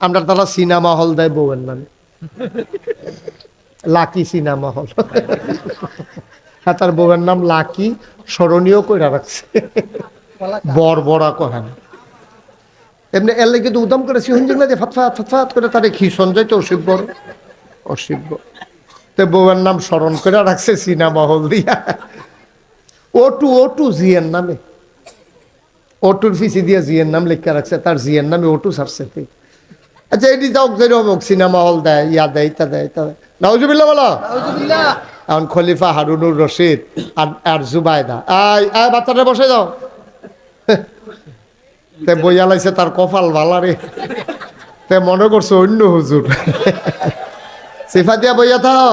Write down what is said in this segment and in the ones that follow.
আমরা তারা cinema hall দেয় বউয়ের নামে, লাকি সিনেমা হল। হ্যাঁ, তার বউয়ের নাম লাকি, স্মরণীয় করে রাখছে, বড়া কহেন। এমনি এর লেগে তো উদম করে সিহন জিংলা দিয়ে ফাতফাত ফাতফাত করে তারে খিসন যাইতো অসিব্য অসিব্য। তো বউয়ের নাম স্মরণ করে রাখছে সিনেমা হল দিয়া, ওটু জিয়ের নামে, ওটুর ফিসি দিয়ে জিয়ের নাম লেখা রাখছে, তার জিয়ের নামে ওটু ছাড়ছে। আচ্ছা, এটি যাও যেরকম সিনেমা হল দেয়, ইয়া দেয়, তা দেয়, তা দেয়। নাউজুবিল্লাহ বলো। এখন খলিফা হারুনুর রশিদ আর জুবাইদা, আয় বাচ্চাটা বসে যাও। তে বইয়া লাইছে তার কপাল ভালারে, তে মনে করছে অন্য হুজুর। সিফা দিয়া বইয়া থাও।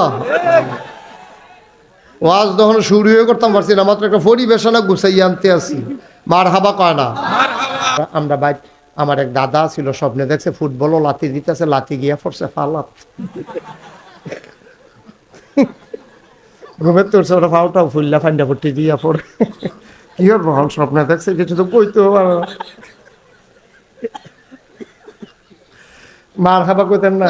ওয়াজ যখন শুরু হয়ে করতাম পারছি না, মাত্র একটা পরিবেশনা গুছাই আনতে আসি, মার হাবা কয় না। আমরা বাইক, আমার এক দাদা ছিল, স্বপ্নে দেখছে ফুটবলও লাথি দিতেছে, লাথি গিয়া পড়ছে ফালাত, ঘুমের তোর ছোট ফাউটাও ফুল্লা ফান্ডা ফুটি দিয়া পড়ে। কি করবো, স্বপ্নে দেখছে কিছু তো কইতেও পারে না। মার হাবা কইতেন না।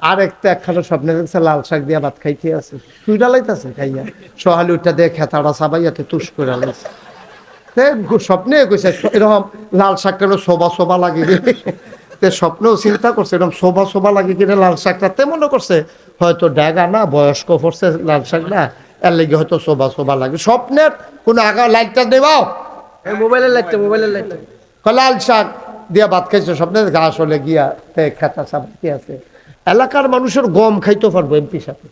আরেকটা একখানা স্বপ্নে দেখছে লাল শাক দিয়া ভাত খাইতে আছে, সুইটা লাইতেছে খাইয়া, সহালি উঠটা দিয়ে খেতাড়া সাবাইয়াতে তুষ করে লাইছে। স্বপ্নে কইছে এরকম লাল শাক কেন শোভা লাগে, স্বপ্নেও চিন্তা করছে এরকম শোভা লাগে কিনা লাল শাকটা, তেমনও করছে হয়তো ড্যাগা না বয়স্ক পড়ছে লাল শাক না, এর লেগে হয়তো শোভা লাগে। স্বপ্নের কোন আগা লাইটটা দেবাও, মোবাইলের লাইটটা, লাল শাক দিয়া ভাত খাইছে স্বপ্নে, ঘাস হলে গিয়া খেতা সাবাইতে আছে। এলাকার মানুষের গম খাইতে পারবো এমপি সাথে,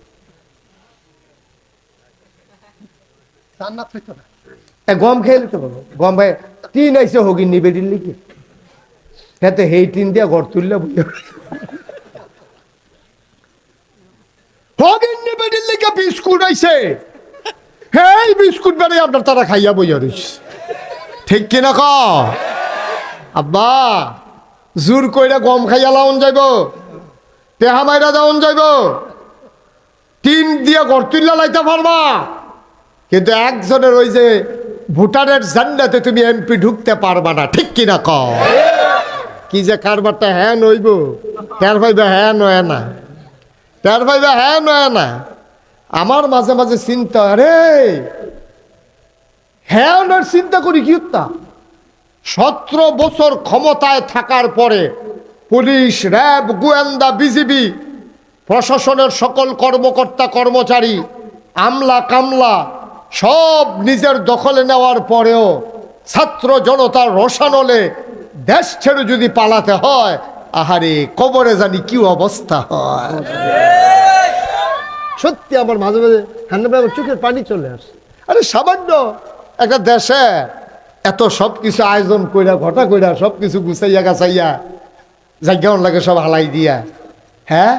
গম খেয়ে নিতে পারবো। গম ভাই টিন আইসে হগিন নিবে দিল্লি কি খেতে, হেই টিন দিয়া ঘর তুললে হগিন নিবে দিল্লি কে বিস্কুট আইসে, হেই বিস্কুট বেড়ে আপনার তারা খাইয়া বইয়া রইছে, ঠিক কিনা ক আব্বা? জোর কইরা গম খাইয়া লাউন যাইব, টেহা মাইরা যাওন যাইব, টিন দিয়া ঘর তুললা লাইতে পারবা, কিন্তু একজনের ওই যে ভুটানের জান্নাতে তুমি এমপি ঢুকতে পারবা না, ঠিক কিনা ক? কি যে কারবারটা হ্যাঁ নইব, টার ভাইবা হ্যাঁ নয় না, টার ভাইবা হ্যাঁ নয় না। আমার মাঝে মাঝে চিন্তা, আরে হ্যাঁ নয় চিন্তা করি কি উত্তা, 17 বছর ক্ষমতায় থাকার পরে পুলিশ, র্যাব, গোয়েন্দা, বিজিবি, প্রশাসনের সকল কর্মকর্তা কর্মচারী, আমলা কামলা সব নিজের দখলে নেওয়ার পরেও ছাত্র জনতার রোষানলে দেশ ছেড়ে যদি পালাতে হয়, আহারে কবরে জানি কি অবস্থা হয়। সত্যি আমার মাঝে মাঝে আমার চোখের পানি চলে আসে। আরে সামান্য একটা দেশে এত সব কিছু আয়োজন কইরা ঘটা কইরা সব কিছু গুছাইয়া গাছাইয়া জায়গাও লাগে সব হালাই দিয়া, হ্যাঁ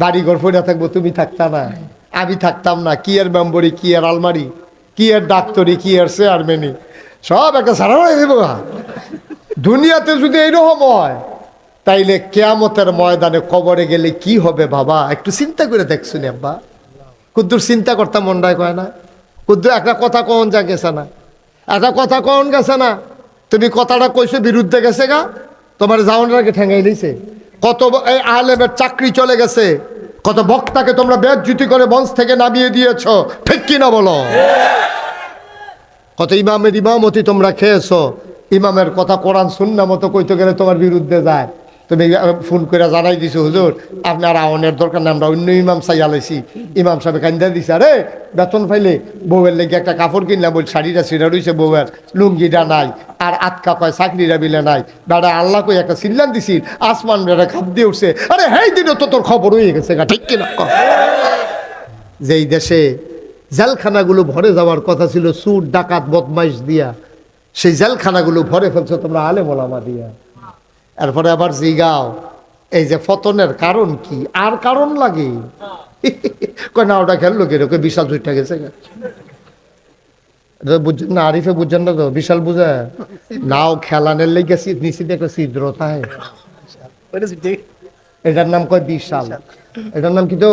বাড়ি ঘর পড়ে থাকবো, তুমি থাকতা না, আমি থাকতাম না, কি এর মেম্বরি, কি এর আলমারি, কি এর ডাক্তারি, কি এর চেয়ারম্যানি, সব একটা সারা হয়ে দেবো। দুনিয়াতে যদি এইরকম হয়, তাইলে কেয়ামতের ময়দানে কবরে গেলে কি হবে বাবা? একটু চিন্তা করে দেখছুন আব্বা, কুদ্দুর চিন্তা করতাম মনটায় কয় না, কুদ্দুর একটা কথা কখন যা গেছে না, একটা কথা কখন গেছে না, তুমি কথাটা কইছো বিরুদ্ধে গেছে গা, তোমার যাওয়ার আগে ঠেঙ্গাই দিয়েছে, কত এই আলেমের চাকরি চলে গেছে, কত বক্তাকে তোমরা বেজ্জুতি করে মঞ্চ থেকে নামিয়ে দিয়েছ, ঠিক কিনা বলো? কত ইমামের ইমামতি তোমরা খেয়েছো, ইমামের কথা কোরআন সুন্নাহ মতো কইতে গেলে তোমার বিরুদ্ধে যায়, তুমি ফোন করে জানাই দিছো হুজুর আপনার আওয়ানের দরকার নেই, আমরা অন্য ইমাম চাইয়া লাইছি, ইমাম সাহেব কান্দা দিছে, আরে বেতন পাইলে বউয়ের লেগে একটা কাপড় কিনলাম, বল শাড়িটা ছিঁড়া রয়েছে, বউয়ের লুঙ্গিটা নাই, আর আটকা কয় চাকরিটা বিলে নাই, বেড়া আল্লাহ কই একটা সিল্লান দিছি, আসমান বেড়া খাপ দিয়ে উঠছে, আরে হেই দিনও তো তোর খবর হয়ে গেছে গা, ঠিক কিনা? যেই দেশে জেলখানাগুলো ভরে যাওয়ার কথা ছিল চুর ডাকাত বদমাইশ দিয়া, সেই জেলখানাগুলো ভরে ফেলছো তোমরা আলেম ওলামা দিয়া। এরপরে আবার জিগাও এই যে পতনের কারণ কি, আর কারণ লাগে কয় না ওটা খেললো কিরকম বিশাল জুইটা গেছে, বুঝছেন না? আরিফে বুঝছেন না তো, বিশাল বুঝে নাও খেলানের লেগে নিচে একটা ছিদ্র থাকে, এটার নাম কয় বিশাল, এটার নাম কি তো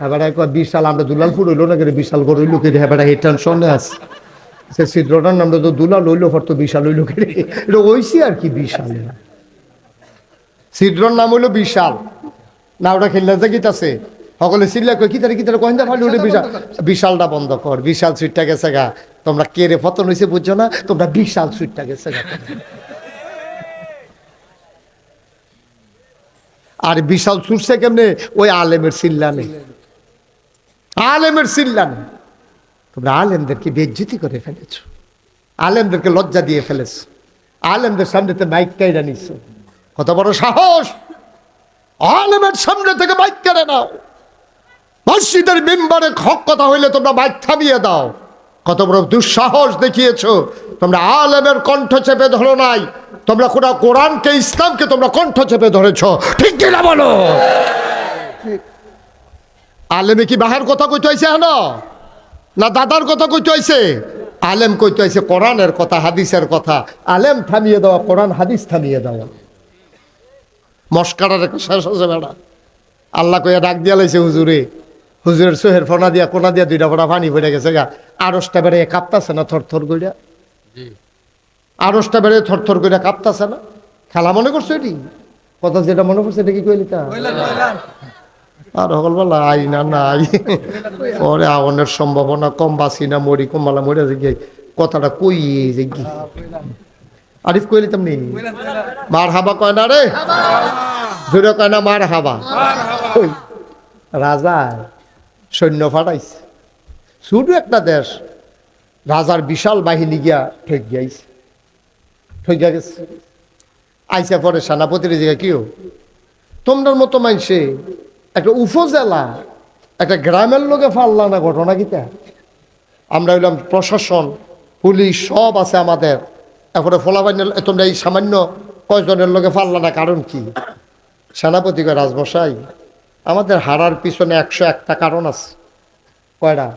এবার কয় বিশাল। আমরা দুলালপুর হইলো না কেন বিশাল করে হইলো কেটে, এবার এই টেনশনে আছে, সে ছিদ্রটার নামটা তো দুলাল হইলো, ফর তো বিশাল হইলো কেটে, এটা ওইসি আর কি বিশাল। ছিদ্রর নাম হইলো বিশাল। না ওটা খেললে যে গীত আছে সকলে চিল্লা কই কিতারে কহিন্দা ফালি উঠে বিশাল। বিশালটা বন্ধ কর, বিশাল সুইটটা গেছে গা। তোমরা কে রে পতন হয়েছে বুঝছো না, তোমরা বিশাল সুইটটা গেছে গা। আর বিশাল ছুটছে কেমনে? ওই আলেমের চিল্লানে, আলেমের চিল্লানে। তোমরা আলেমদেরকে বেজ্জিতি করে ফেলেছ, আলেমদেরকে লজ্জা দিয়ে ফেলেছ, আলেমদের সামনেতে মাইক কাইরা নিছ। কত বড় সাহস! আলেমের সামনে থেকে মাইক কেড়ে নাও। মসজিদের মেম্বারে হক কথা হইলে তোমরা মাইক থামিয়ে দাও। কত বড় দুঃসাহস দেখিয়েছ! তোমরা আলেমের কণ্ঠ চেপে ধরো নাই, তোমরা কোরআনকে, ইসলামকে তোমরা কণ্ঠ চেপে ধরেছ। ঠিক কিনা বলো? আলেমে কি বাহার কথা কইতে হয়েছে না দাদার কথা কইতে হয়েছে? আলেম কইতে হয়েছে কোরআনের কথা, হাদিসের কথা। আলেম থামিয়ে দেওয়া, কোরআন হাদিস থামিয়ে দেওয়া। মস্কারার একটা শেষ আছে বেড়া। আল্লাহ কইয়া ডাক দিয়া লাইছে হুজুরে, হুজুরের সোহের ফোনা দিয়া কোনা দিয়া দুইটা ফোনা পানি পড়ে গেছে গা। আড়সটা বেড়ে কাঁপতাছে না থরথর কইরা? আড়সটা বেড়ে থরথর কইরা কাঁপতাছে না? খেলা মনে করছো এটি? কথা যেটা মনে করছে এটা কি কইলি তা? আর সকালবেলা আই না নাই পরে আগুনের সম্ভাবনা কম, বাসি না মরি, কমলা মরে যে কথাটা কই যে কি আরিফ কইলি তেমনি মার হাবা কয় না রে, জোরে কয় না মার হাবা। রাজা সৈন্য ফাটাইছে, শুধু একটা দেশ, রাজার বিশাল বাহিনী গিয়া ঠেকিয়া গেছে। আইসা পরে সেনাপতির জায়গায় কিও তোমরার মতো মাইসে একটা উপজেলা একটা গ্রামের লোকে ফাল্লা না, ঘটনা কিতা? আমরা হইলাম প্রশাসন, পুলিশ সব আছে আমাদের, এরপরে ফলাবাইন, তোমরা এই সামান্য কয়জনের লোকে ফাল্লা না, কারণ কি? সেনাপতি কয় রাজমশাই, আমাদের হারার পিছনে 101টা কারণ আছে। কয়টা?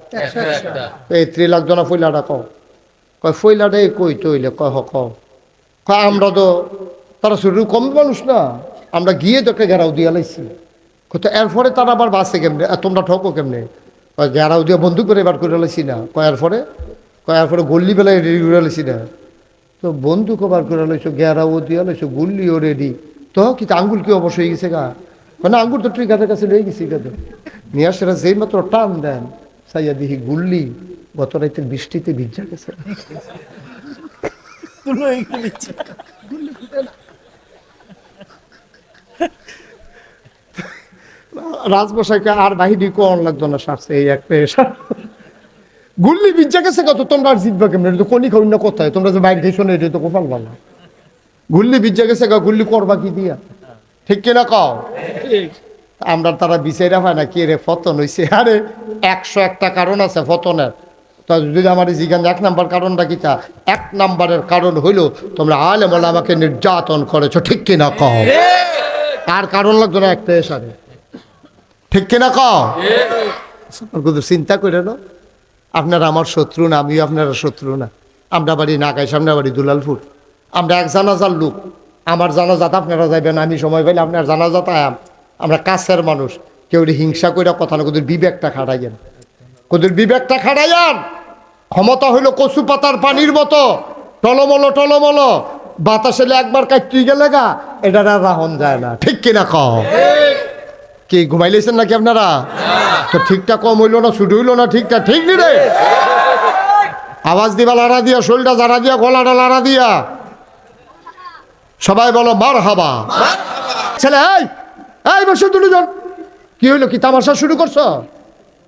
এই 3 লাখ জনা ফইলাটা কয় ফইলাটা কই তৈলে কয় কয় আমরা তো তারা শুরু কম মানুষ না, আমরা গিয়ে তোকে ঘেরাও দিয়া লাইছি। তো এরপরে তারা আবার বাসে কেমনে, তোমরা ঠকো কেমনে? কয় ঘেরাও দিয়ে বন্দুক করে এবার করে লাইছি না। এরপরে গল্লি বেলায় রেডি করে লাইছি না। তো বন্দুক বার করে লাইছো, ঘেরাও দিয়া লাইছো, গুল্লিও রেডি, তো কি আঙ্গুল কি অবশ্য হয়ে গেছে গা? মানে আঙ্গুর তো ট্রিগারের কাছে রয়ে গেছি গা। নিয়ে আসে যেই মাত্র টান দেন, সাইয়া দিহি গুল্লি গত রাতের বৃষ্টিতে ভিজা গেছে। রাজমশাইকে আর বাহিনী কোন লাগতো না, সারছে এই এক পেশা গুল্লি ভিজা গেছে কত। তোমরা আর জিতবা কেমন? এটা তো কোনি খাই না কোথায়, তোমরা যে বাইরে খেয়েছো না, এটা তো কোপাল বালা। গুল্লি ভিজা গেছে গা, গুল্লি করবা কি দিয়া? ঠিক কিনা কও? আমরা তারা বিচাইরা হয় না কি রে ফতন হইছে? আরে 101টা কারণ আছে ফতনের। তা যদি আমার জিজ্ঞান 1 নাম্বার কারণটা কি? তা 1 নাম্বারের কারণ হইল তোমরা আলেম ওলামাকে নির্যাতন করেছো। ঠিক কিনা কও? আর কারণ লাগতো না একটা এসারে। ঠিক কিনা কও? চিন্তা করে না, আপনারা আমার শত্রু না, আমিও আপনারা শত্রু না। আমরা বাড়ি নাকাই, সামনে বাড়ি দুলালপুর। আমরা এক জানাজার লোক, আমার জানাজাত আপনারা যাইবেন, আমি সময় পাইলে আপনার জানাজাত আয়াম। আমরা কাছের মানুষ, কেউ হিংসা করে কথা না, কোদের বিবেকটা খাটাইয়েন, কোদের বিবেকটা খাটাইয়ান। ক্ষমতা হইল কচু পাতার পানির মতো টলমল, বাতাসে একবার কাটতে গেলে গা এটা আর রাহন যায় না। ঠিক কিনা কও? কি ঘুমাইলেছেন নাকি আপনারা? তো ঠিকটা কম হইলো না, ছুটি হইলো না, ঠিকটা ঠিক নি রে? আওয়াজ দিবা লাড়া দিয়া, শরীরটা জারা দিয়া, গলাটা লাড়া দিয়া, সবাই বলো মার হাবা। ছেলে এই বসে দুজন, কি হইলো? কি তামাশা শুরু করছো?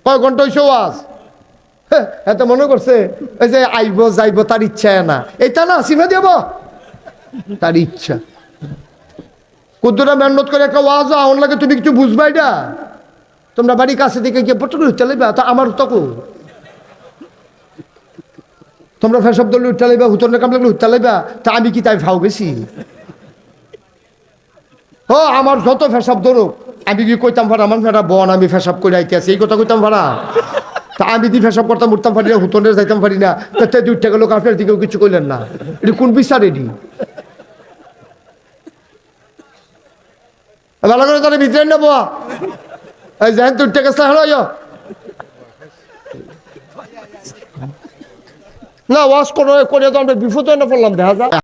কয় ঘন্টা হইছে ওয়াজ? এত মনে করছে এই যে আইব যাইব তার ইচ্ছা না, এটা না সিমে দিব তার ইচ্ছা। কুদ্দুরা মেহনত করে একটা ওয়াজ আউন লাগে, তুমি কিছু বুঝবাই না। তোমরা বাড়ির কাছে দিকে গিয়ে পট্ট করে চালাইবা, তা আমার তকু তোমরা ফের শব্দ উঠতে লাইবা, হুতনের কাম লাগলে উঠতে লাইবা, তা আমি কি তাই ফাও গেছি? ও আমার যত ফেসাব ধরুক, আমি কি কইতাম ভাড়া আমার ফেরা বন আমি ফেসাব করে আইতে আছি, এই কথা কইতাম ভাড়া? তা আমি দি ফেসাব করতাম, উঠতাম পারি না, হুতনের যাইতাম পারি না, তাতে উঠতে গেল আপনার দিকেও কিছু কইলেন না। এটি কোন বিচার? এটি ভালো করে তাহলে ভিতরে নেবো, এই যেন তো উঠতে গেছে হলো না ওয়াশ করে তো আমরা বিপদে না পড়লাম দেখা যায়।